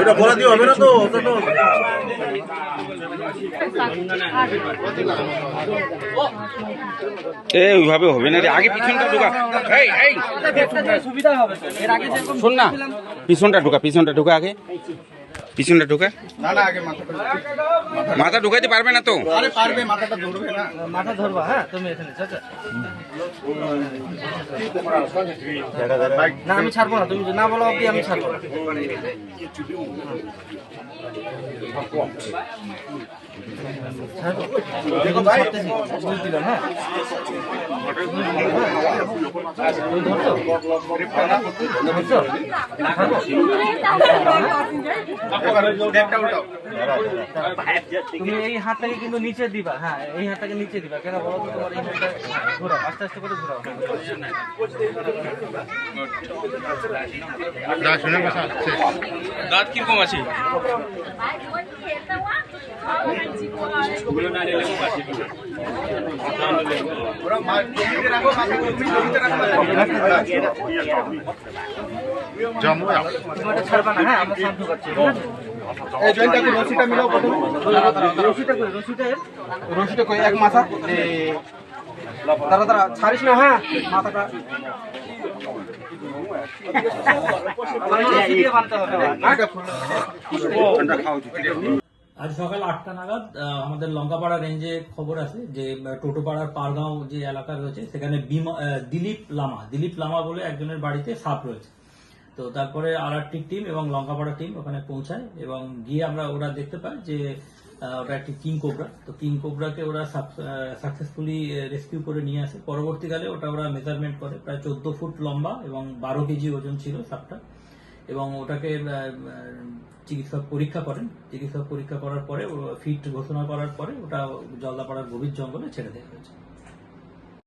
ওটা বলা দিয়ে হবে না তো, ওটা তো ওইভাবে হবে না রে, আগে পিছনটা ঢোকা। সুবিধা হবে তো, এর আগে যেরকম শোন না, পিছনটা ঢোকা আগে, পিছনটা ঢোকা। না না, আগে মাথা ঢুকাইতে পারবে না তো? আরে পারবে, মাথাটা ধরবে না। মাথা ধরবা। হ্যাঁ, তুমি এখানে চাচা। না, আমি ছাড়বো না, তুমি না বলো অব্দি আমি ছাড়বো না। দেখো ভাই, বুঝ দিলাম। হ্যাঁ, তুমি এই হাতটাকে কিন্তু নিচে দিবা। হ্যাঁ, এই হাতটাকে নিচে দিবা। কেন বলো তো, তোমার এই হাতটা ঘোরাও, আস্তে আস্তে করে ঘোরাও। দাঁত কিরকম আছে? ছাড়বা না। হ্যাঁ, আমরা শান্ত করছি। এই জয়েন্টটাকে রশিটা মিলাও প্রথমে। রশিটা কই এক মাথা দাঁড়া ছাড়িস না। হ্যাঁ, মাথাটা আজ সকাল 8টা নাগাদ আমাদের লঙ্কাপাড়া রেঞ্জে খবর আছে যে টোটোপাড়ার পারগাঁও যে এলাকা রয়েছে সেখানে দিলীপ লামা বলে একজনের বাড়িতে সাপ রয়েছে। তো তারপরে আরআরটি টিম এবং লঙ্কাপাড়া টিম ওখানে পৌঁছায় এবং গিয়ে ওরা দেখতে পায় যে ওটা একটি কিং কোবরা। তো কিং কোবরাকে ওরা সাকসেসফুলি রেস্কিউ করে নিয়ে আসে। পরবর্তীকালে ওরা মেজারমেন্ট করে, প্রায় 14 ফুট লম্বা এবং 12 কেজি ওজন ছিল সাপটা। এবং ওটাকে চিকিৎসক পরীক্ষা করার পরে ফিট ঘোষণা করার পরে ওটা জলদাপাড়ার গভীর জঙ্গলে ছেড়ে দেওয়া হয়েছে।